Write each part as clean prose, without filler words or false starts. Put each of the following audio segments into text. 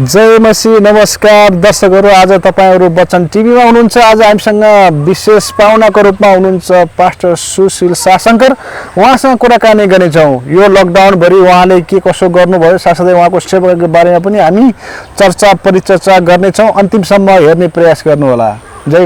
जय मसी नमस्कार दर्शकहरू आज तपाईहरु वचन टिभीमा हुनुहुन्छ। आज हामीसँग विशेष पाहुनाको रूपमा हुनुहुन्छ पास्टर सुशील शासनकर। उहाँसँग कुराकानी गर्नेछौँ। यो लकडाउन भरि उहाँले के कसो गर्नुभयो, साथसाथै उहाँको सेवाको बारेमा पनि हामी चर्चा परिचर्चा गर्नेछौँ। अन्तिमसम्म हेर्ने प्रयास गर्नुहोला। जय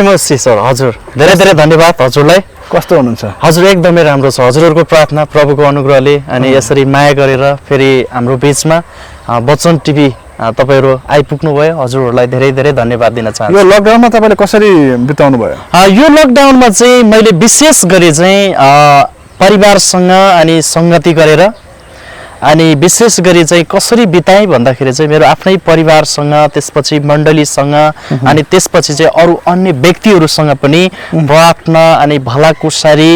मसी सर। हजुर धेरै धेरै धन्यवाद हजुरलाई। कस्तो हुनुहुन्छ? हजुर एकदमै राम्रो छ। हजुरहरुको प्रार्थना प्रभुको अनुग्रहले अनि यसरी माया गरेर फेरि हाम्रो बीचमा वचन टिभी तपाईहरु आइपुग्नु भयो। हजुरहरुलाई धेरै धेरै धन्यवाद दिन चाहन्छु। यो लकडाउनमा तपाईले कसरी बिताउनु भयो? यो लकडाउनमा चाहिँ मैले विशेष गरी चाहिँ परिवारसँग अनि संगति गरेर अनि विशेष गरी चाहिँ कसरी बिताएँ भन्दाखेरि चाहिँ मेरो आफ्नै परिवारसँग, त्यसपछि मण्डलीसँग अनि त्यसपछि चाहिँ अरू अन्य व्यक्तिहरूसँग पनि प्रार्थना अनि भलाकुसारी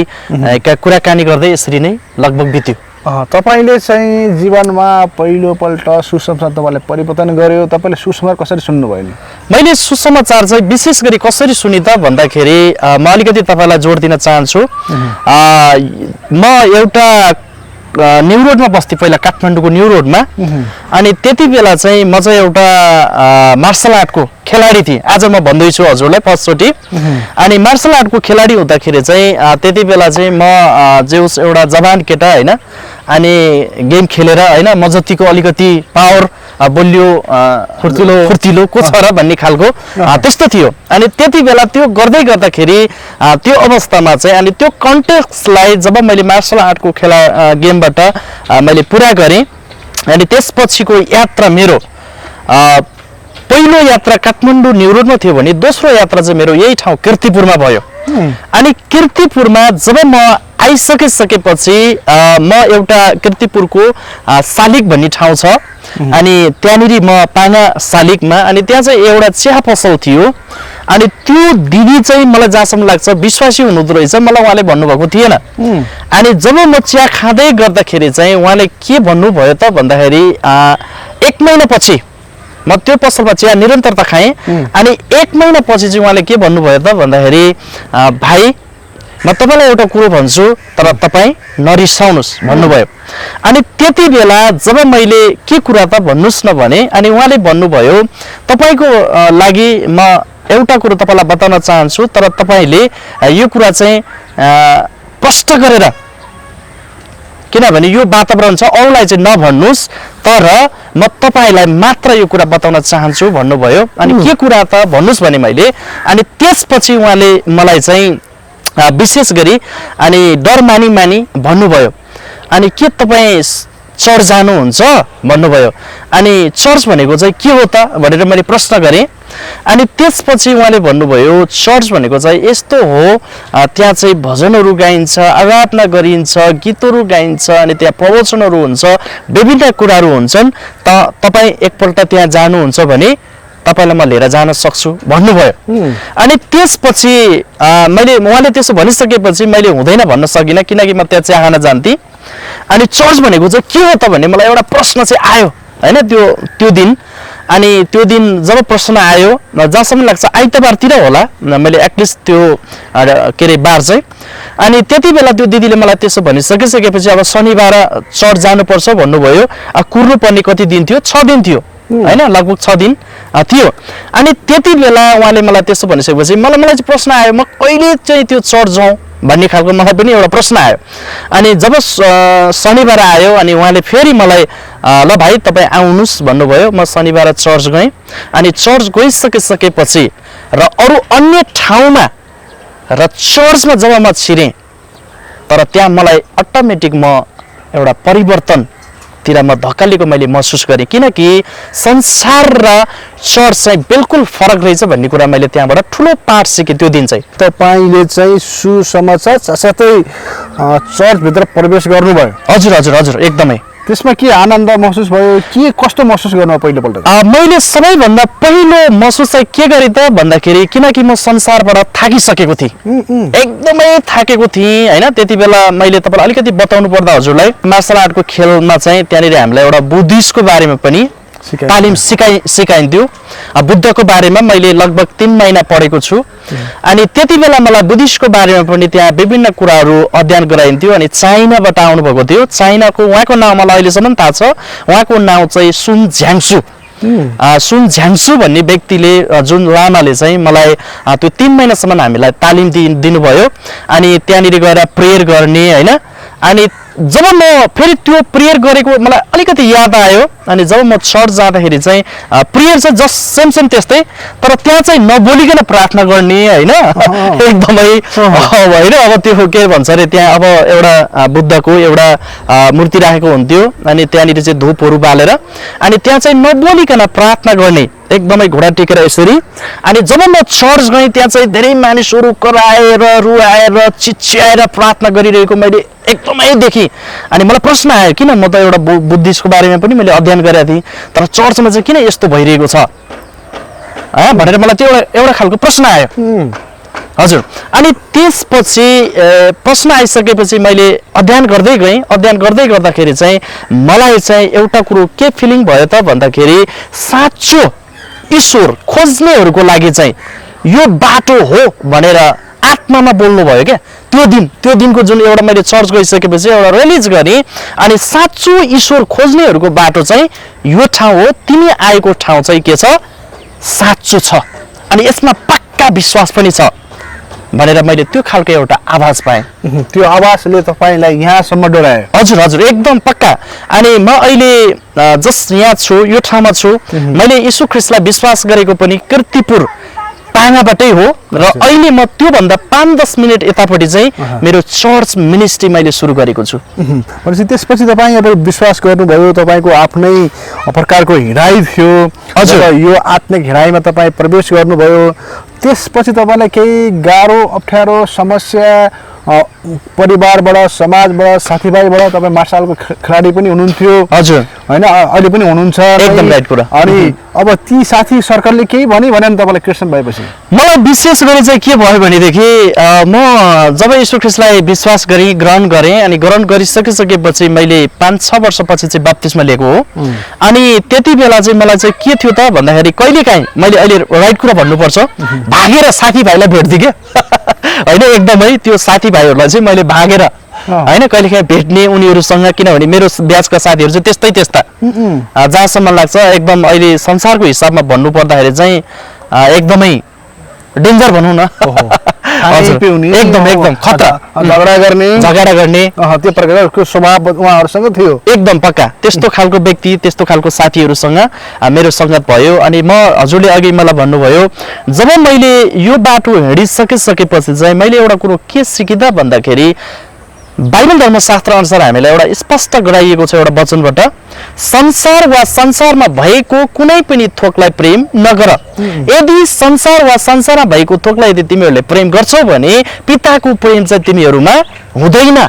का कुराकानी गर्दै यसरी नै लगभग बित्यो। तपाईले चाहिँ जीवनमा पहिलोपल्ट सुसमाचार तपाईले परिवर्तन गर्यो। तपाईले सुसमाचार कसरी सुन्नुभयो नि? मैले सुसमाचार चाहिँ विशेष गरी कसरी सुनि त भन्दाखेरि म अलिकति तपाईलाई जोड दिन चाहन्छु। म एउटा न्यू रोडमा बस्थे पहिला, काठमाडौँको न्यू रोडमा। अनि त्यति बेला चाहिँ म चाहिँ एउटा मार्शल आर्टको खेलाडी थिएँ। आज म भन्दैछु हजुरलाई फर्स्टचोटि। अनि मार्शल आर्टको खेलाडी हुँदाखेरि चाहिँ त्यति बेला चाहिँ म जेउस एउटा जवान केटा हैन, अनि गेम खेलेर हैन म जतिको अलिकति पावर बलियो फुर्तिलो को छ र भन्ने खालको त्यस्तो थियो। अनि त्यति बेला त्यो गर्दै गर्दाखेरि त्यो अवस्थामा चाहिँ अनि त्यो कन्टेक्स्टलाई जब मैले मार्शल आर्टको गेमबाट मैले पुरा गरेँ अनि त्यसपछिको यात्रा मेरो पहिलो यात्रा काठमाडौँ न्यू रोडमा थियो भने दोस्रो यात्रा चाहिँ मेरो यही ठाउँ कीर्तिपुरमा भयो। अनि कीर्तिपुरमा जब म आइसकेपछि म एउटा कीर्तिपुरको शालिग भन्ने ठाउँ छ अनि त्यहाँनिर म पाना शालिगमा अनि त्यहाँ चाहिँ एउटा चिया पसल थियो। अनि त्यो दिदी चाहिँ मलाई जहाँसम्म लाग्छ विश्वासी हुनुहुँदो रहेछ, मलाई उहाँले भन्नुभएको थिएन। अनि जब म चिया खाँदै गर्दाखेरि चाहिँ उहाँले के भन्नुभयो त भन्दाखेरि 1 महिनापछि म त्यो पसलमा चिया निरन्तरता खाएँ। अनि 1 महिनापछि चाहिँ उहाँले के भन्नुभयो त भन्दाखेरि भाइ म तपाईलाई एउटा कुरो भन्छु तर तपाईँ नरिसाउनुस् भन्नुभयो। अनि त्यति बेला जब मैले के कुरा त भन्नुस् न भने अनि उहाँले भन्नुभयो तपाईको लागि म एउटा कुरो तपाईलाई बताउन चाहन्छु तर तपाईले यो कुरा चाहिँ प्रष्ट गरेर, किनभने यो वातावरण छ अरूलाई चाहिँ नभन्नुस् तर म तपाईलाई मात्र यो कुरा बताउन चाहन्छु भन्नुभयो। अनि के कुरा त भन्नुस् भने मैले अनि त्यसपछि उहाँले मलाई चाहिँ विशेष गरी अनि डर मानी भन्नुभयो अनि के तपाईँ चर्च जानुहुन्छ भन्नुभयो। अनि चर्च भनेको चाहिँ के हो त भनेर मैले प्रश्न गरेँ। अनि त्यसपछि उहाँले भन्नुभयो चर्च भनेको चाहिँ यस्तो हो, त्यहाँ चाहिँ भजनहरू गाइन्छ, आराधना गरिन्छ, गीतहरू गाइन्छ अनि त्यहाँ प्रवचनहरू हुन्छ, विभिन्न कुराहरू हुन्छन्। तपाईँ एकपल्ट त्यहाँ जानुहुन्छ भने तपाईलाई म लिएर जान सक्छु भन्नुभयो। अनि त्यसपछि उहाँले त्यसो भनिसकेपछि मैले हुँदैन भन्न सकिनँ, किनकि म त्यहाँ चिया खान जान्थेँ। अनि चर्च भनेको चाहिँ के हो त भन्ने मलाई एउटा प्रश्न चाहिँ आयो हैन त्यो दिन। अनि त्यो दिन जब प्रश्न आयो जहाँसम्म लाग्छ आइतबारतिर होला, मैले एटलिस्ट त्यो के अरे बार चाहिँ। अनि त्यति बेला त्यो दिदीले मलाई त्यसो भनिसकेपछि अब शनिबार चर्च जानुपर्छ भन्नुभयो। कुर्नु पर्ने कति दिन थियो? 6 दिन थियो हैन, लगभग 6 दिन थियो। अनि त्यति बेला उहाँले मलाई त्यसो भनिसकेपछि मलाई चाहिँ प्रश्न आयो म कहिले चाहिँ त्यो चर्च जाउँ भन्ने खालको मलाई पनि एउटा प्रश्न आयो। अनि जब शनिबार आयो अनि उहाँले फेरि मलाई ल भाइ तपाईँ आउनुहोस् भन्नुभयो। म शनिबार चर्च गएँ। अनि चर्च गइसकेपछि र अरू अन्य ठाउँमा र चर्चमा जब म छिरेँ तर त्यहाँ मलाई अटोमेटिक म एउटा परिवर्तन तिर म धक्कालेको मैले महसुस गरेँ, किनकि संसार र चर्च चाहिँ बिल्कुल फरक रहेछ भन्ने कुरा मैले त्यहाँबाट ठुलो पाठ सिकेँ त्यो दिन चाहिँ। तपाईले चाहिँ सुसमाचार साथै चर्चभित्र प्रवेश गर्नुभयो? हजुर एकदमै। त्यसमा के आनन्द महसुस भयो, के कस्तो महसुस गर्नुभयो पहिलोपल्ट? मैले सबैभन्दा पहिलो महसुस चाहिँ के गरेँ त भन्दाखेरि किनकि म संसारबाट थाकिसकेको थिएँ, एकदमै थाकेको थिएँ हैन। त्यति बेला मैले तपाईलाई अलिकति बताउनु पर्दा हजुरलाई मार्शल आर्टको खेलमा चाहिँ त्यहाँनिर हामीलाई एउटा बुद्धिस्टको बारेमा पनि तालिम सिकाइन्थ्यो। बुद्धको बारेमा मैले लगभग 3 महिना पढेको छु। अनि त्यति बेला मलाई बुद्धिस्टको बारेमा पनि त्यहाँ विभिन्न कुराहरू अध्ययन गराइन्थ्यो। अनि चाइनाबाट आउनुभएको थियो, चाइनाको उहाँको नाम मलाई अहिलेसम्म थाहा छ, उहाँको नाम चाहिँ सुन झ्याङसु सुन झ्याङ्सु भन्ने व्यक्तिले जुन लामाले चाहिँ मलाई त्यो 3 महिनासम्म हामीलाई तालिम दिनुभयो अनि त्यहाँनिर गएर प्रेयर गर्ने होइन अनि जब म फेरि त्यो प्रेयर गरेको मलाई अलिकति याद आयो अनि जब म चर्च जाँदाखेरि चाहिँ प्रेयर चाहिँ जस्ट सेम त्यस्तै तर त्यहाँ चाहिँ नबोलिकन प्रार्थना गर्ने होइन एकदमै होइन अब त्यो के भन्छ अरे त्यहाँ अब एउटा बुद्धको एउटा मूर्ति राखेको हुन्थ्यो अनि त्यहाँनिर चाहिँ धूपहरू बालेर अनि त्यहाँ चाहिँ नबोलिकन प्रार्थना गर्ने एकदमै घोडा टेकेर यसरी अनि जब म चर्च गएँ त्यहाँ चाहिँ धेरै मानिसहरू कराएर रुवाएर चिच्याएर प्रार्थना गरिरहेको मैले एकदमै देखेँ अनि मलाई प्रश्न आयो किन म त एउटा बुद्धिस्टको बारेमा पनि मैले अध्ययन गरेको थिएँ तर चर्चमा चाहिँ किन यस्तो भइरहेको छ भनेर मलाई त्यो एउटा खालको प्रश्न आयो हजुर अनि त्यसपछि प्रश्न आइसकेपछि मैले अध्ययन गर्दै गएँ अध्ययन गर्दै गर्दाखेरि चाहिँ मलाई चाहिँ एउटा कुरो के फिलिङ भयो त भन्दाखेरि साँचो ईश्वर खोज्नेहरूको लागि चाहिँ यो बाटो हो भनेर आत्मामा बोल्नु भयो क्या त्यो दिनको जुन एउटा मैले चर्च गइसकेपछि एउटा रिलिज गरेँ अनि साँचो ईश्वर खोज्नेहरूको बाटो चाहिँ यो ठाउँ हो तिमी आएको ठाउँ चाहिँ के छ साँचो छ अनि यसमा पक्का विश्वास पनि छ भनेर मैले त्यो खालको एउटा आवाज पाएँ त्यो आवाजले तपाईलाई यहाँसम्म डोरायो हजुर हजुर एकदम पक्का अनि म अहिले जस्ट यहाँ छु यो ठाउँमा छु मैले यीशु ख्रीष्टलाई विश्वास गरेको पनि कीर्तिपुर पाङाबाटै हो र अहिले म त्योभन्दा 5-10 मिनट यतापट्टि चाहिँ मेरो चर्च मिनिस्ट्री मैले सुरु गरेको छु भनेपछि त्यसपछि तपाईँ अब विश्वास गर्नुभयो तपाईँको आफ्नै प्रकारको हिँडाइ थियो हजुर यो आत्मिक हिँडाइमा तपाईँ प्रवेश गर्नुभयो त्यसपछि तपाईँलाई केही गाह्रो अप्ठ्यारो समस्या परिवारबाट समाजबाट साथीभाइबाट तपाईँ मार्सलको खेलाडी पनि हुनुहुन्थ्यो हजुर होइन अहिले पनि हुनुहुन्छ एकदम राइट कुरा अनि अब ती साथी सर्कलले केही भने तपाईँलाई क्रिस्चियन भएपछि मलाई विशेष गरी चाहिँ के भयो भनेदेखि म जब यीशु ख्रीष्टलाई विश्वास गरेँ ग्रहण गरेँ अनि ग्रहण गरिसकिसकेपछि मैले 5-6 वर्षपछि चाहिँ बप्तिस्मा लिएको हो अनि त्यति बेला चाहिँ मलाई चाहिँ के थियो त भन्दाखेरि कहिलेकाहीँ मैले अहिले राइट कुरा भन्नुपर्छ भागेर साथीभाइलाई भेट्थेँ क्या होइन एकदमै त्यो साथीभाइहरूलाई चाहिँ मैले भागेर होइन कहिलेकाहीँ भेट्ने उनीहरूसँग किनभने मेरो ब्याचका साथीहरू चाहिँ त्यस्ता जहाँसम्म लाग्छ एकदम अहिले संसारको हिसाबमा भन्नु पर्दाखेरि चाहिँ एकदमै डेन्जर भनौँ न एकदम खतरा झगडा गर्ने त्यो प्रकारको स्वभाव उहाँहरूसँग थियो एकदम पक्का त्यस्तो खालको व्यक्ति त्यस्तो खालको साथीहरूसँग मेरो संगत भयो अनि म हजुरले अघि मलाई भन्नुभयो जब मैले यो बाटो हिँडिसकेपछि चाहिँ मैले एउटा कुरो के सिकेँ त भन्दाखेरि बाइबल धर्मशास्त्र अनुसार हामीलाई एउटा स्पष्ट गराइएको छ एउटा वचनबाट संसार वा संसारमा भएको कुनै पनि थोकलाई प्रेम नगर यदि संसार वा संसारमा भएको थोकलाई यदि तिमीहरूले प्रेम गर्छौ भने पिताको प्रेम चाहिँ तिमीहरूमा हुँदैन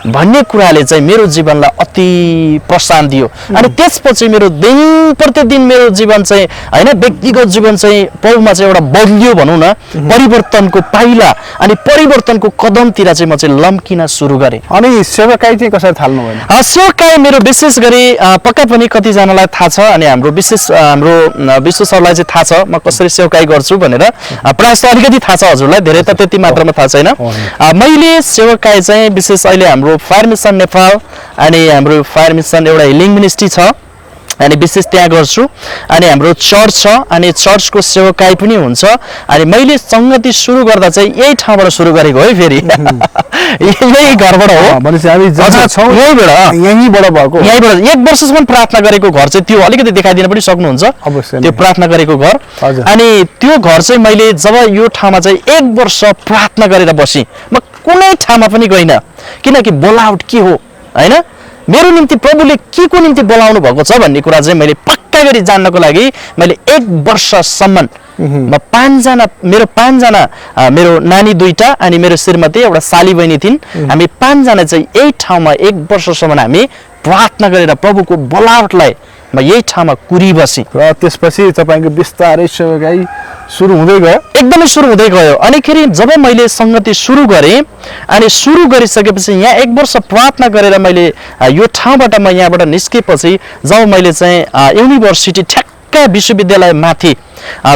भन्ने कुराले चाहिँ मेरो जीवनलाई अति प्रोत्साहन दियो अनि त्यसपछि मेरो दिन प्रतिदिन मेरो जीवन चाहिँ हैन व्यक्तिगत जीवन चाहिँ प्रभुमा चाहिँ एउटा बदलियो भनौँ न परिवर्तनको पाइला अनि परिवर्तनको कदमतिर चाहिँ म चाहिँ लम्किन सुरु गरेँ अनि सेवाकाई चाहिँ कसरी थाल्नु भयो सेवाकाई मेरो विशेष गरी पक्का पनि कतिजनालाई थाहा छ अनि हाम्रो विश्व सरलाई चाहिँ थाहा छ म कसरी सेवाकाई गर्छु भनेर प्रायः जस्तो अलिकति थाहा छ हजुरलाई धेरै त त्यति मात्रामा थाहा छैन मैले सेवाकाई चाहिँ विशेष अहिले हाम्रो फायर मिसन नेपाल अनि हाम्रो फायर मिसन एउटा हिलिङ मिनिस्ट्री छ अनि विशेष त्यहाँ गर्छु अनि हाम्रो चर्च छ अनि चर्चको सेवाकाई पनि हुन्छ अनि मैले संगति सुरु गर्दा चाहिँ यही ठाउँबाट सुरु गरेको है फेरि यही घरबाट हो भनेपछि हामी जहाँ छौँ यहीँबाट भएको यहीँबाट 1 वर्षसम्म प्रार्थना गरेको घर चाहिँ त्यो अलिकति देखाइदिन पनि सक्नुहुन्छ त्यो प्रार्थना गरेको घर अनि त्यो घर चाहिँ मैले जब यो ठाउँमा चाहिँ 1 वर्ष प्रार्थना गरेर बसेँ म कुनै ठाउँमा पनि गइनँ किनकि बोलावट के हो हैन मेरो निम्ति प्रभुले के को निम्ति बोलाउनु भएको छ भन्ने कुरा चाहिँ मैले पक्का गरी जान्नको लागि मैले 1 वर्षसम्म म 5 जना मेरो नानी 2टा अनि मेरो श्रीमती एउटा साली बहिनी थिइन् हामी 5 जना चाहिँ यही ठाउँमा 1 वर्षसम्म हामी प्रार्थना गरेर प्रभुको बोलावटलाई म यही ठाउँमा कुरी बसेँ र त्यसपछि तपाईको बिस्तारै सेवाकाई सुरु हुँदै गयो एकदमै सुरु हुँदै गयो अनि खेरि जब मैले संगति सुरु गरेँ अनि सुरु गरिसकेपछि यहाँ 1 वर्ष प्रार्थना गरेर मैले यो ठाउँबाट म यहाँबाट निस्केपछि जब मैले चाहिँ युनिभर्सिटी ठ्याक्क विश्वविद्यालय माथि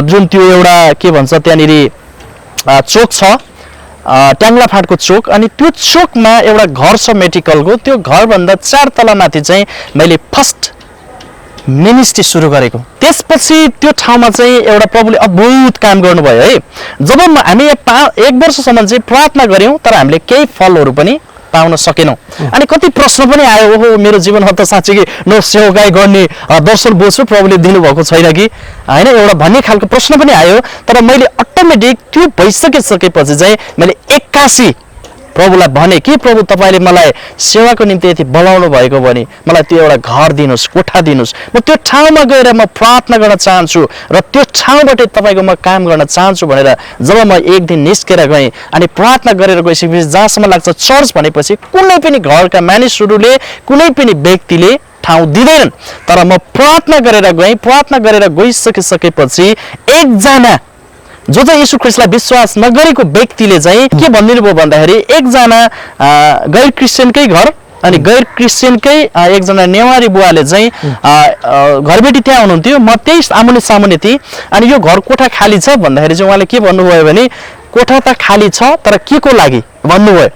जुन त्यो एउटा के भन्छ त्यहाँनिर चोक छ ट्याङ्ला फाटको चोक अनि त्यो चोकमा एउटा घर छ मेडिकलको त्यो घरभन्दा 4 तला माथि चाहिँ मैले फर्स्ट मिनिस्ट्री सुरु गरेको। त्यसपछि त्यो ठाउँमा चाहिँ एउटा प्रभुले अद्भुत काम गर्नुभयो है। जब हामी 1 वर्षसम्म चाहिँ प्रार्थना गऱ्यौँ तर हामीले केही फलहरू पनि पाउन सकेनौँ। अनि कति प्रश्न पनि आयो, ओहो मेरो जीवनमा त साँच्चै न सेवाकाई गर्ने दर्शन बोझ प्रभुले दिनुभएको छैन कि होइन, एउटा भन्ने खालको प्रश्न पनि आयो। तर मैले अटोमेटिक त्यो भइसकेपछि चाहिँ मैले 81 प्रभुलाई भने कि प्रभु तपाईँले मलाई सेवाको निम्ति यति बोलाउनु भएको भने मलाई त्यो एउटा घर दिनुहोस्, कोठा दिनुहोस्, म त्यो ठाउँमा गएर म प्रार्थना गर्न चाहन्छु र त्यो ठाउँबाट तपाईँको म काम गर्न चाहन्छु भनेर जब म एक दिन निस्केर गएँ अनि प्रार्थना गरेर गइसकेपछि जहाँसम्म लाग्छ चर्च भनेपछि कुनै पनि घरका मानिसहरूले कुनै पनि व्यक्तिले ठाउँ दिँदैनन्। तर म प्रार्थना गरेर गएँ। प्रार्थना गरेर गइसकेपछि एकजना जो चाहिँ यीशु ख्रीष्टलाई विश्वास नगरेको व्यक्तिले चाहिँ के भनिदिनु भयो भन्दाखेरि एकजना गैर क्रिस्चियनकै घर अनि गैर क्रिस्चियनकै एकजना नेवारी बुवाले चाहिँ घरबेटी त्यहाँ हुनुहुन्थ्यो, म त्यही आमुने सामुने थिएँ। अनि यो घर कोठा खाली छ भन्दाखेरि चाहिँ उहाँले के भन्नुभयो भने कोठा त खाली छ तर के को लागि भन्नुभयो।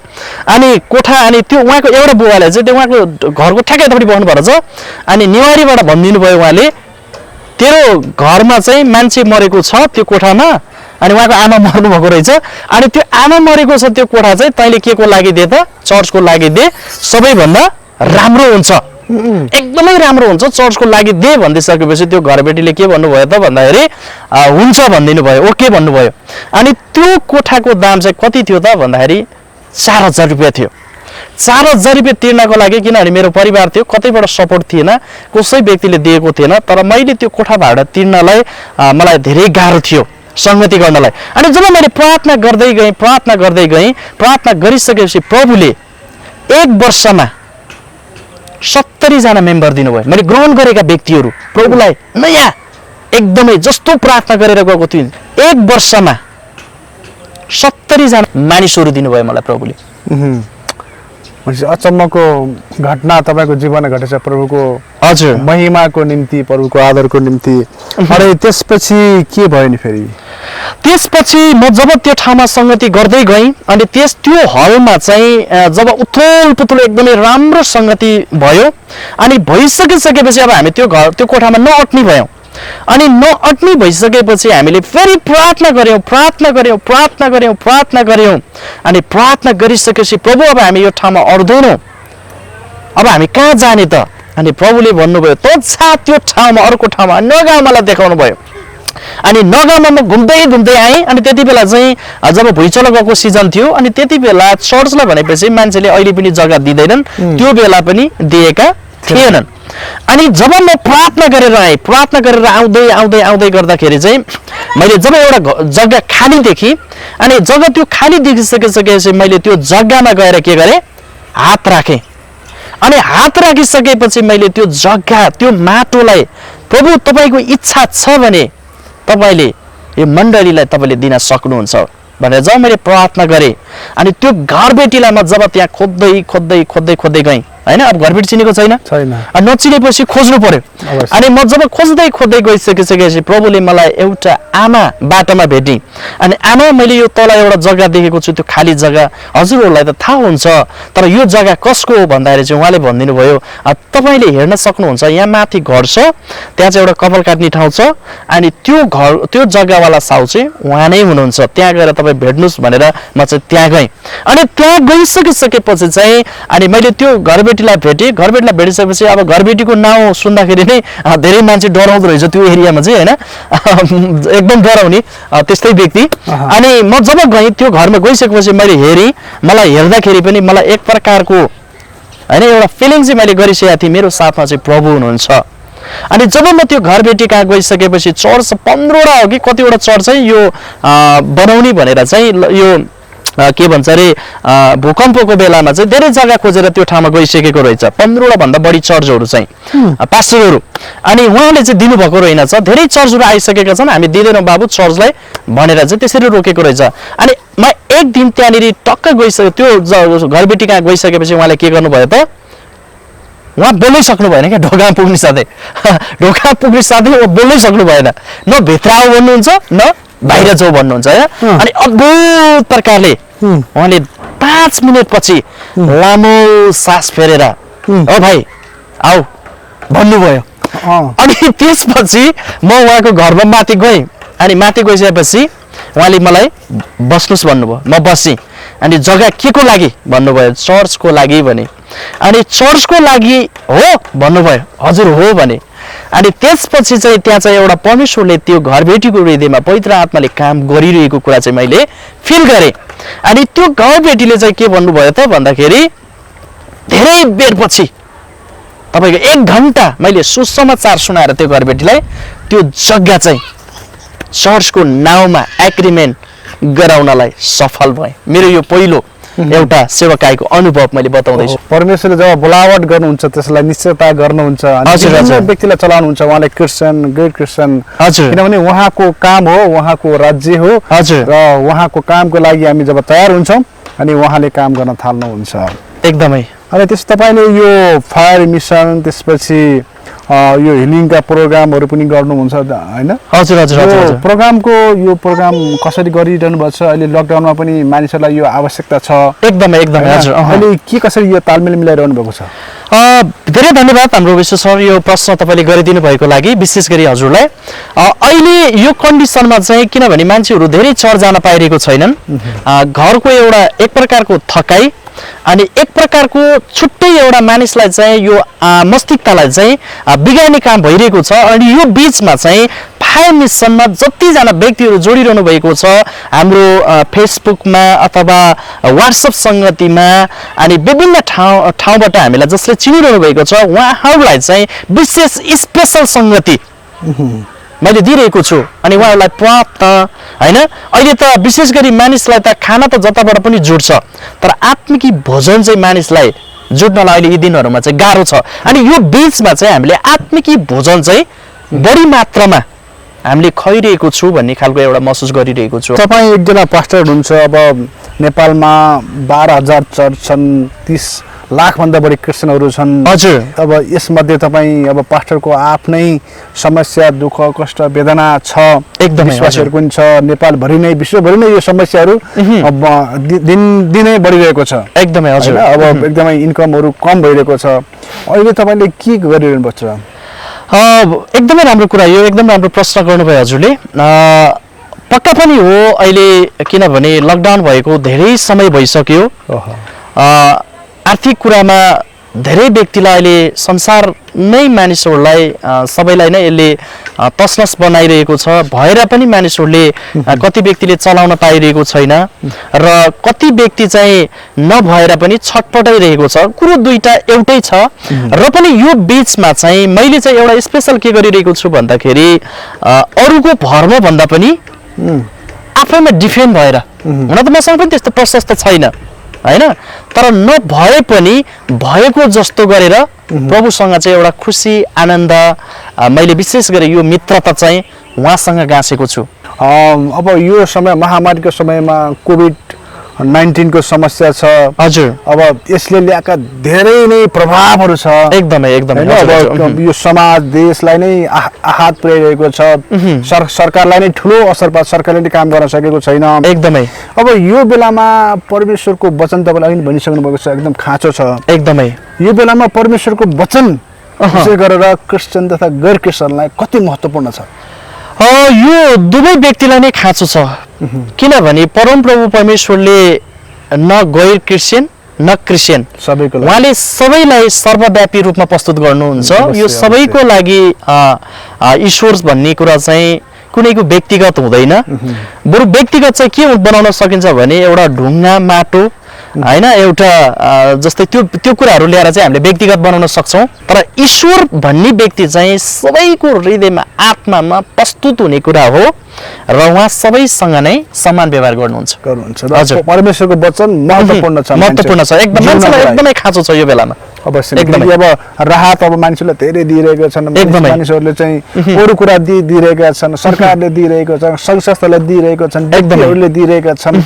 अनि कोठा अनि त्यो उहाँको एउटा बुवाले चाहिँ त्यो उहाँको घरको ठ्याक्कै यतापट्टि बस्नु भएको छ। अनि नेवारीबाट भनिदिनु भयो उहाँले तेरो घरमा चाहिँ मान्छे मरेको छ त्यो कोठामा, अनि उहाँको आमा मर्नु भएको रहेछ। अनि त्यो आमा मरेको छ त्यो कोठा चाहिँ तैँले के को लागि दे त, चर्चको लागि दे, सबैभन्दा राम्रो हुन्छ, एकदमै राम्रो हुन्छ, चर्चको लागि दे भनिदिइसकेपछि त्यो घरबेटीले के भन्नुभयो त भन्दाखेरि हुन्छ भनिदिनु भयो, ओके भन्नुभयो। अनि त्यो कोठाको दाम चाहिँ कति थियो त भन्दाखेरि 4000 रुपियाँ थियो। 4000 रुपियाँ तिर्नको लागि, किनभने मेरो परिवार थियो, कतैबाट सपोर्ट थिएन, कसै व्यक्तिले दिएको थिएन। तर मैले त्यो कोठा भाडा तिर्नलाई मलाई धेरै गाह्रो थियो संगति गर्नलाई। अनि जब मैले प्रार्थना गर्दै गएँ प्रार्थना गरिसकेपछि प्रभुले 1 वर्षमा 70 जना मेम्बर दिनुभयो। मैले ग्रहण गरेका व्यक्तिहरू प्रभुलाई नयाँ एकदमै जस्तो प्रार्थना गरेर गएको थिएँ 1 वर्षमा 70 जना मानिसहरू दिनुभयो मलाई प्रभुले। अचम्मको घटना तपाईँको जीवनमा घटेछ प्रभुको हजुर महिमाको निम्ति, प्रभुको आदरको निम्ति। अरे त्यसपछि के भयो नि फेरि? त्यसपछि म जब त्यो ठाउँमा संगति गर्दै गएँ अनि त्यो हलमा चाहिँ जब उथल पुथल एकदमै राम्रो संगति भयो अनि भइसकेपछि अब हामी त्यो कोठामा नअट्ने भयौँ। अनि नअट्ने भइसकेपछि हामीले फेरि प्रार्थना गऱ्यौँ अनि प्रार्थना गरिसकेपछि प्रभु अब हामी यो ठाउँमा अड्दैनौँ, अब हामी कहाँ जाने त? अनि प्रभुले भन्नुभयो त त्यो ठाउँमा अर्को ठाउँमा नगाउँ मलाई देखाउनु भयो। अनि नगाउँमा म घुम्दै आएँ। अनि त्यति बेला चाहिँ जब भुइँचलो गएको सिजन थियो अनि त्यति बेला चर्चलाई भनेपछि मान्छेले अहिले पनि जग्गा दिँदैनन्, त्यो बेला पनि दिएका थिएनन्। अनि जब म प्रार्थना गरेर आउँदै गर्दाखेरि चाहिँ मैले जब एउटा जग्गा खाली देखेँ अनि जग्गा त्यो खाली देखिसकेपछि मैले त्यो जग्गामा गएर के गरेँ, हात राखेँ। अनि हात राखिसकेपछि मैले त्यो जग्गा त्यो माटोलाई प्रभु तपाईँको इच्छा छ भने तपाईँले यो मण्डलीलाई तपाईँले दिन सक्नुहुन्छ भनेर जब मैले प्रार्थना गरेँ। अनि त्यो घरबेटीलाई म जब त्यहाँ खोज्दै गएँ होइन, अब घरबेटी चिनेको छैन, नचिनेपछि खोज्नु पर्यो। अनि म जब खोज्दै गइसकेपछि प्रभुले मलाई एउटा आमा बाटोमा भेटेँ। अनि आमा मैले यो तल एउटा जग्गा देखेको छु, त्यो खाली जग्गा, हजुरहरूलाई त थाहा हुन्छ तर यो जग्गा कसको हो भन्दाखेरि चाहिँ उहाँले भनिदिनु भयो तपाईँले हेर्न सक्नुहुन्छ यहाँ माथि घर छ, त्यहाँ चाहिँ एउटा कपाल काट्ने ठाउँ छ, अनि त्यो जग्गावाला साउ चाहिँ उहाँ नै हुनुहुन्छ, त्यहाँ गएर तपाईँ भेट्नुहोस् भनेर म चाहिँ त्यहाँ गएँ। अनि त्यहाँ गइसकेपछि चाहिँ अनि मैले त्यो घरबेटीलाई भेटिसकेपछि अब घरबेटीको नाउँ सुन्दाखेरि नै धेरै मान्छे डराउँदो रहेछ त्यो एरियामा चाहिँ होइन, एकदम डराउने त्यस्तै व्यक्ति। अनि म जब गएँ त्यो घरमा गइसकेपछि मैले हेरेँ, मलाई हेर्दाखेरि पनि मलाई एक प्रकारको होइन एउटा फिलिङ चाहिँ मैले गरिसकेको थिएँ, मेरो साथमा चाहिँ प्रभु हुनुहुन्छ। अनि जब म त्यो घरबेटी कहाँ गइसकेपछि चर्च 15वटा हो कि कतिवटा चर्च चाहिँ यो बनाउने भनेर चाहिँ यो के भन्छ अरे भूकम्पको बेलामा चाहिँ धेरै जग्गा खोजेर त्यो ठाउँमा गइसकेको रहेछ, 15वटा भन्दा बढी चर्चहरू चाहिँ पास्टरहरू। अनि उहाँले चाहिँ दिनुभएको रहेनछ, धेरै चर्चहरू आइसकेका छन्, हामी दिँदैनौँ बाबु चर्चलाई भनेर चाहिँ त्यसरी रोकेको रहेछ। अनि म एक दिन त्यहाँनिर टक्क गइसक्यो त्यो घरबेटी कहाँ गइसकेपछि उहाँले के गर्नुभयो त, उहाँ बोल्नै सक्नु भएन क्या, ढोका पुग्ने साथै उहाँ बोल्नै सक्नु भएन, न भित्र आऊ भन्नुहुन्छ न बाहिर जाऊ भन्नुहुन्छ होइन। अनि अद्भुत प्रकारले उहाँले 5 मिनटपछि लामो सास फेरेर ओ भाइ आऊ भन्नुभयो। अनि त्यसपछि म उहाँको घरमा माथि गएँ अनि माथि गइसकेपछि उहाँले मलाई बस्नुस् भन्नुभयो म बसेँ अनि जग्गा के को लागि भन्नुभयो चर्चको लागि भने अनि चर्चको लागि हो भन्नुभयो हजुर हो भने अनि त्यसपछि चाहिँ त्यहाँ चाहिँ एउटा परमेश्वरले त्यो घरबेटीको हृदयमा पवित्र आत्माले काम गरिरहेको कुरा चाहिँ मैले फिल गरेँ अनि त्यो घरबेटीले चाहिँ के भन्नुभयो त भन्दाखेरि धेरै बेरपछि तपाईको 1 घण्टा मैले सुसमाचार सुनाएर त्यो घरबेटीलाई त्यो जग्गा चाहिँ चर्चको नाउँमा एग्रिमेन्ट गराउनलाई सफल भए मेरो यो पहिलो एउटा सेवकाईको अनुभव मैले बताउँदैछु परमेश्वरले जब बोलावट गर्नुहुन्छ त्यसलाई निश्चयता गर्नुहुन्छ अनि व्यक्तिलाई चलाउनुहुन्छ उहाँले क्रिस्चियन गैर क्रिस्चियन किनभने उहाँको काम हो उहाँको राज्य हो र उहाँको कामको लागि हामी जब तयार हुन्छौँ अनि उहाँले काम गर्न थाल्नुहुन्छ एकदमै अनि त्यस तपाईले यो फायर मिसन त्यसपछि यो हिलिङका प्रोग्रामहरु पनि गर्नुहुन्छ हैन हजुर हजुर हजुर प्रोग्राम कसरी गरिरहनु भएको छ अहिले लकडाउनमा पनि मानिसहरूलाई यो आवश्यकता छ एकदमै एकदमै हजुर अहिले के कसरी यो तालमेल मिलाइरहनु भएको छ धेरै धन्यवाद हाम्रो विश्व सर यो प्रश्न तपाईले गरिदिनु भएको लागि विशेष गरी हजुरलाई अहिले यो कन्डिसनमा चाहिँ किनभने मान्छेहरू धेरै चर्च जान पाइरहेको छैनन् घरको एउटा एक प्रकारको थकाइ अनि एक प्रकारको छुट्टै एउटा मानिसलाई चाहिँ यो मस्तिष्कलाई चाहिँ बिगार्ने काम भइरहेको छ अनि यो बीचमा चाहिँ फायर मिसनमा जतिजना व्यक्तिहरू जोडिरहनु भएको छ हाम्रो फेसबुकमा अथवा व्हाट्सएप संगतिमा अनि विभिन्न ठाउँबाट हामीलाई जसले चिनिरहनु भएको छ उहाँहरूलाई चाहिँ विशेष स्पेशल संगति मैले दिइरहेको छु अनि उहाँहरूलाई प्राप्त हैन अहिले त विशेष गरी मानिसलाई त खाना त जताबाट पनि जुड्छ तर आत्मिक भोजन चाहिँ मानिसलाई जुट्नलाई अहिले यी दिनहरुमा चाहिँ गाह्रो छ अनि यो बीचमा चाहिँ हामीले आत्मिक भोजन चाहिँ बढी मात्रामा हामीले खइरहेको छु भन्ने खालको एउटा महसुस गरिरहेको छु तपाई एकजना पास्टर हुनुहुन्छ अब नेपालमा 12,000 चर्च छन् 30 लाख भन्दा बढी क्रिस्चियनहरु छन् हजुर अब यसमध्ये तपाई अब पास्टरको आफ्नै समस्या दुःख कष्ट वेदना छ एकदमै विश्वासहरु पनि छ नेपाल भरि नै विश्वभरि नै यो समस्याहरु अब दिनै बढिरहेको छ एकदमै हजुर अब एकदमै इन्कमहरु कम भइरहेको छ अहिले तपाईले के गरिरहनु भएको छ एकदमै राम्रो कुरा यो एकदम राम्रो प्रश्न गर्नुभयो हजुरले पक्का पनि हो अहिले किनभने लकडाउन भएको धेरै समय भइसक्यो आर्थिक कुरामा धेरै व्यक्तिलाई अहिले संसार नै मानिसहरूलाई सबैलाई नै यसले तसनस बनाइरहेको छ भएर पनि मानिसहरूले कति व्यक्तिले चलाउन पाइरहेको छैन र कति व्यक्ति चाहिँ नभएर पनि छटपटाइरहेको छ कुरो दुईटा एउटै छ र पनि यो बीचमा चाहिँ मैले चाहिँ एउटा स्पेशल के गरिरहेको छु भन्दाखेरि अरूको भरमा भन्दा पनि आफैमा डिफेन्ड भएर हुन त मसँग पनि त्यस्तो प्रशस्त छैन हैन तर नभए पनि भएको जस्तो गरेर प्रभुसँग चाहिँ एउटा खुशी आनन्द मैले विशेष गरी यो मित्रता चाहिँ उहाँसँग गाँसेको छु अब यो समय महामारीको समयमा कोभिड-19 को समस्या छ हजुर अब यसले ल्याएका धेरै नै प्रभावहरु छ एकदमै एकदमै अब यो समाज देशलाई नै आघात पुर्याइरहेको छ सरकारलाई नै ठूलो असर पर्छ सरकारले नै काम गर्न सकेको छैन एकदमै अब यो बेलामा परमेश्वरको वचन तपाईलाई पनि भनिसक्नु भएको छ एकदम खाँचो छ एकदमै यो बेलामा परमेश्वरको वचन विशेष गरेर क्रिस्चियन तथा गैर क्रिस्चियनलाई कति महत्त्वपूर्ण छ यो दुवै व्यक्तिलाई नै खाँचो छ किनभने परमप्रभु परमेश्वरले न गैर क्रिस्चियन न क्रिस्चियन सबैको लागि उहाँले सबैलाई सर्वव्यापी रूपमा प्रस्तुत गर्नुहुन्छ यो सबैको लागि ईश्वर भन्ने कुरा चाहिँ कुनैको व्यक्तिगत हुँदैन बरु व्यक्तिगत चाहिँ के बनाउन सकिन्छ भने एउटा ढुङ्गा माटो हैन एउटा जस्तै त्यो कुराहरु ल्याएर चाहिँ हामीले व्यक्तिगत बनाउन सक्छौं तर ईश्वर भन्ने व्यक्ति चाहिँ सबैको हृदयमा आत्मामा प्रस्तुत हुने कुरा हो र उहाँ सबैसँग नै समान व्यवहार गर्नुहुन्छ हजुर परमेश्वरको वचन महत्त्वपूर्ण छ एकदम मान्छेलाई एकदमै खाँचो छ यो बेलामा अवश्य एकदमै अब राहत अब मानिसहरूले धेरै दिइरहेका छन् मानिसहरूले चाहिँ अरु कुरा दिइरहेका छन् सरकारले दिइरहेको छ संघ संस्थाले दिइरहेको छन् व्यक्तिहरूले दिइरहेका छन्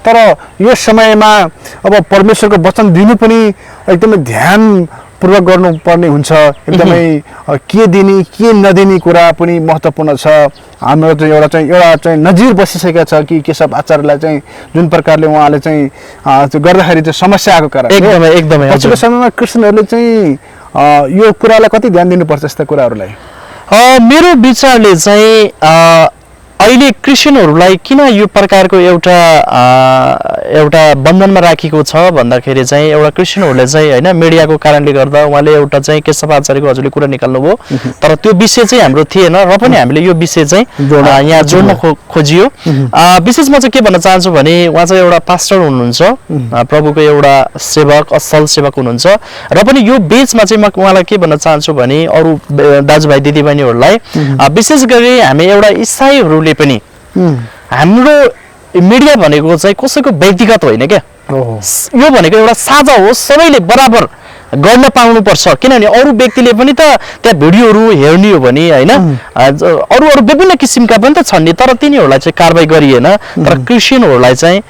तर यो समयमा अब परमेश्वरको वचन दिनु पनि एकदमै ध्यान पूर्वक गर्नुपर्ने हुन्छ एकदमै के दिने के नदिने कुरा पनि महत्त्वपूर्ण छ हाम्रो चाहिँ एउटा चाहिँ नजिर बसिसकेका छ कि केशव आचार्यलाई चाहिँ जुन प्रकारले उहाँले चाहिँ गर्दाखेरि चाहिँ समस्या आएको कारण एकदमै पछिल्लो समयमा क्रिस्चियनहरूले चाहिँ यो कुरालाई कति ध्यान दिनुपर्छ यस्ता कुराहरूलाई मेरो विचारले चाहिँ अहिले क्रिस्चियनहरूलाई किन यो प्रकारको एउटा बन्धनमा राखेको छ भन्दाखेरि चाहिँ एउटा क्रिस्चियनहरूले चाहिँ होइन मिडियाको कारणले गर्दा उहाँले एउटा चाहिँ केशव आचार्यको हजुरले कुरा निकाल्नुभयो तर त्यो विषय चाहिँ हाम्रो थिएन र पनि हामीले यो विषय चाहिँ यहाँ जोड्न खोजियो विशेष म चाहिँ के भन्न चाहन्छु भने उहाँ चाहिँ एउटा पास्टर हुनुहुन्छ प्रभुको एउटा सेवक असल सेवक हुनुहुन्छ र पनि यो बीचमा चाहिँ म उहाँलाई के भन्न चाहन्छु भने अरू दाजुभाइ दिदीबहिनीहरूलाई विशेष गरी हामी एउटा इसाईहरूले पनि हाम्रो मिडिया भनेको चाहिँ कसैको व्यक्तिगत होइन क्या यो भनेको एउटा साझा हो सबैले बराबर गर्न पाउनुपर्छ किनभने अरू व्यक्तिले पनि त त्यहाँ भिडियोहरू हेर्ने हो भने होइन अरू विभिन्न किसिमका पनि त छन् नि तर तिनीहरूलाई चाहिँ कारबाही गरिएन तर क्रिस्चियनहरूलाई चाहिँ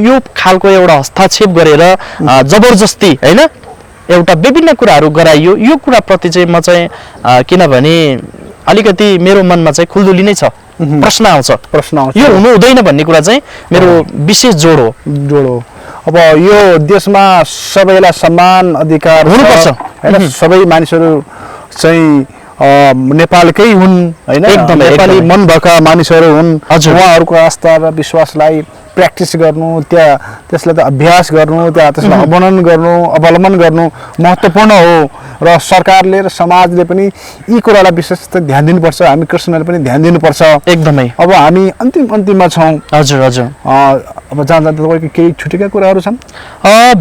यो खालको एउटा हस्तक्षेप गरेर जबरजस्ती होइन एउटा विभिन्न कुराहरू गराइयो यो कुराप्रति चाहिँ म चाहिँ किनभने अलिकति मेरो मनमा चाहिँ खुल्दुली नै छ प्रश्न आउँछ यो हुनु हुँदैन भन्ने कुरा चाहिँ मेरो विशेष जोड हो अब यो देशमा सबैलाई समान अधिकार हुनुपर्छ हैन सबै मानिसहरू चाहिँ नेपालकै हुन् हैन नेपाली मन भएका मानिसहरू हुन् उहाँहरूको आस्था र विश्वासलाई प्र्याक्टिस गर्नु त्यसलाई त अभ्यास गर्नु त्यसलाई अवलम्बन गर्नु महत्त्वपूर्ण हो र सरकारले र समाजले पनि यी कुरालाई विशेष ध्यान दिनुपर्छ हामी क्रिस्चियनहरूले पनि ध्यान दिनुपर्छ एकदमै अब हामी अन्तिममा छौँ हजुर अब जाँदा तपाईँको केही छुटेका कुराहरू छन्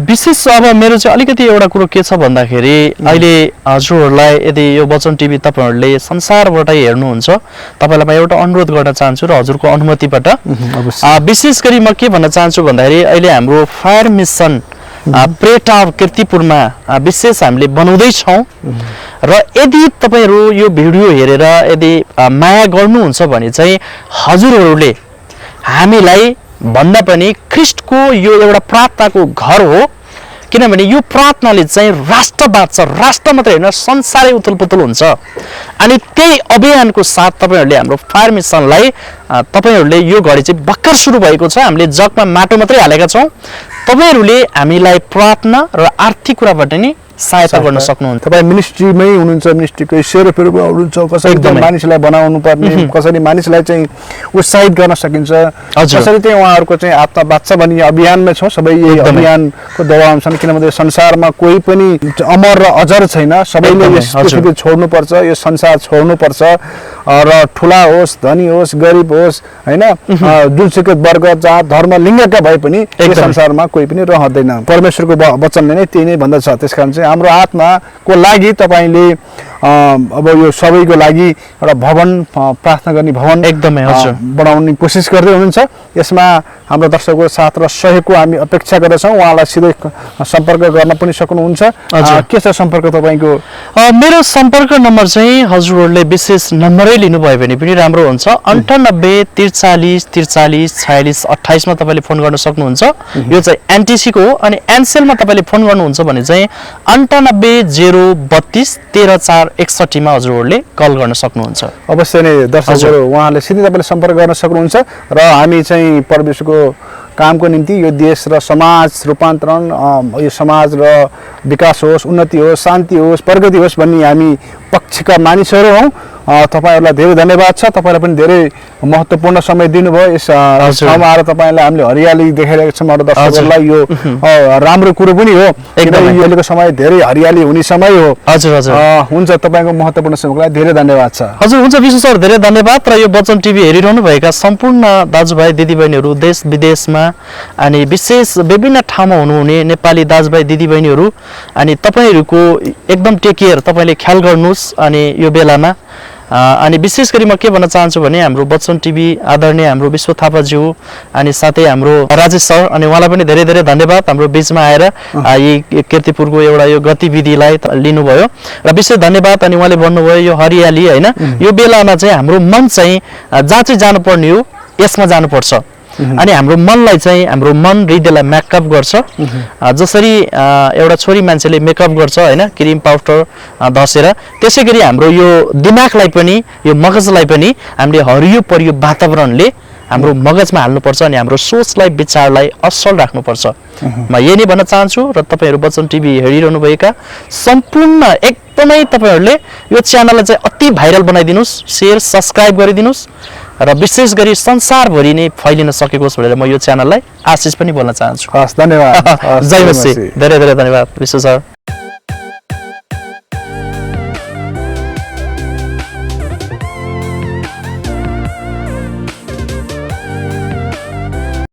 विशेष अब मेरो चाहिँ अलिकति एउटा कुरो के छ भन्दाखेरि अहिले हजुरहरूलाई यदि यो वचन टिभी तपाईँहरूले संसारबाटै हेर्नुहुन्छ तपाईँलाई म एउटा अनुरोध गर्न चाहन्छु र हजुरको अनुमतिबाट विशेष गरी म के भन्न चाहन्छु भन्दाखेरि अहिले हाम्रो फायर मिसन प्रेटार कीर्तिपुरमा विशेष हामीले बनाउँदैछौँ र यदि तपाईँहरू यो भिडियो हेरेर यदि माया गर्नुहुन्छ भने चाहिँ हजुरहरूले हामीलाई भन्दा पनि ख्रिस्टको यो एउटा प्रार्थनाको घर हो किनभने यो प्रार्थनाले चाहिँ राष्ट्र बाँच्छ राष्ट्र मात्रै होइन संसारै उथलपुथल हुन्छ अनि त्यही अभियानको साथ तपाईँहरूले हाम्रो फायर मिसनलाई तपाईँहरूले यो घडी चाहिँ भर्खर सुरु भएको छ हामीले जगमा माटो मात्रै हालेका छौँ तपाईँहरूले हामीलाई प्रार्थना र आर्थिक कुराबाट नि सहायता गर्न सक्नुहुन्छ तपाईँ मिनिस्ट्रीमै हुनुहुन्छ मिनिस्ट्रीको सेरोफेरोमा हुनुहुन्छ कसरी मानिसलाई बनाउनु पर्ने कसरी मानिसलाई चाहिँ उत्साहित गर्न सकिन्छ कसरी चाहिँ उहाँहरूको चाहिँ आत्मा बाँच्छ भन्ने अभियानमै छौँ सबै यही अभियानको दबाउमा छन् किनभने संसारमा कोही पनि अमर र अजर छैन सबैले यस पृथ्वी छोड्नुपर्छ यो संसार छोड्नुपर्छ र ठुला होस् धनी होस् गरिब होस् होइन जुनसुकै वर्ग जात धर्म लिङ्गका भए पनि यो संसारमा कोही पनि रहँदैन परमेश्वरको वचनले नै त्यही नै भन्दछ त्यसकारण चाहिँ हाम्रो आत्माको लागि तपाईँले अब यो सबैको लागि एउटा भवन प्रार्थना गर्ने भवन एकदमै बनाउने कोसिस गर्दै हुनुहुन्छ यसमा हाम्रो दर्शकको साथ र सहयोगको हामी अपेक्षा गर्दछौँ उहाँलाई सिधै सम्पर्क गर्न पनि सक्नुहुन्छ के छ सम्पर्क तपाईँको मेरो सम्पर्क नम्बर चाहिँ हजुरहरूले विशेष नम्बरै लिनुभयो भने पनि राम्रो हुन्छ 98 43 43 46 28 मा तपाईँले फोन गर्न सक्नुहुन्छ यो चाहिँ एनटिसीको हो अनि एनसेलमा तपाईँले फोन गर्नुहुन्छ भने चाहिँ 98 032 13 4 61 मा हजुरहरूले कल गर्न सक्नुहुन्छ अवश्य नै दर्शकहरू उहाँले सिधै तपाईँले सम्पर्क गर्न सक्नुहुन्छ र हामी चाहिँ परमेश्वरको कामको निम्ति यो देश र समाज रूपान्तरण यो समाज र विकास होस् उन्नति होस् शान्ति होस् प्रगति होस् भन्ने हामी पक्षका मानिसहरू हौँ तपाईहरुलाई धेरै धन्यवाद छ तपाईहरुले पनि धेरै महत्त्वपूर्ण समय दिनुभयो यस ठाउँमा आएर तपाईहरुलाई हामीले हरियाली देखाइरहेका छौँ हाम्रो दर्शकहरूलाई यो राम्रो कुरो पनि हो किनभने अहिलेको समय धेरै हरियाली हुने समय हो हजुर हजुर हुन्छ तपाईको महत्त्वपूर्ण समयको लागि धेरै धन्यवाद छ हजुर हुन्छ विशेष सर धेरै धन्यवाद र यो वचन टिभी हेरिरहनु भएका सम्पूर्ण दाजुभाइ दिदीबहिनीहरू देश विदेशमा अनि विशेष विभिन्न ठाउँमा हुनुहुने नेपाली दाजुभाइ दिदीबहिनीहरू अनि तपाईहरुको एकदम टेक केयर तपाईले ख्याल गर्नुस् अनि यो बेलामा अनि विशेष गरी म के भन्न चाहन्छु भने हाम्रो वचन टिभी आदरणीय हाम्रो विश्व थापाज्यू अनि साथै हाम्रो राजेश सर अनि उहाँलाई पनि धेरै धेरै धन्यवाद हाम्रो बीचमा आएर यी कीर्तिपुरको एउटा यो गतिविधिलाई लिनुभयो र विशेष धन्यवाद अनि उहाँले भन्नुभयो यो हरियाली हैन यो बेलामा चाहिँ हाम्रो मन चाहिँ जहाँ चाहिँ जानुपर्ने हो यसमा जानुपर्छ अनि हाम्रो मनलाई चाहिँ हाम्रो मन हृदयलाई मेकअप गर्छ जसरी एउटा छोरी मान्छेले मेकअप गर्छ हैन क्रिम पाउडर घसेर त्यसै गरी हाम्रो यो दिमागलाई पनि यो मगजलाई पनि हामीले हरियो परियो वातावरणले हाम्रो मगजमा हाल्नुपर्छ अनि हाम्रो सोचलाई विचारलाई असल राख्नुपर्छ म यही नै भन्न चाहन्छु र तपाईहरु वचन टिभी हेरिरहनु भएका सम्पूर्ण एकदमै तपाईहरुले यो च्यानललाई चाहिँ अति भाइरल बनाइदिनुस् शेयर सब्स्क्राइब गरिदिनुस् र विशेष गरी संसारभरि नै फैलिन सकेकोस् भनेर म यो च्यानललाई आशिष पनि बोल्न चाहन्छु हस् धन्यवाद जय मसी धेरै धेरै धन्यवाद विश्व सर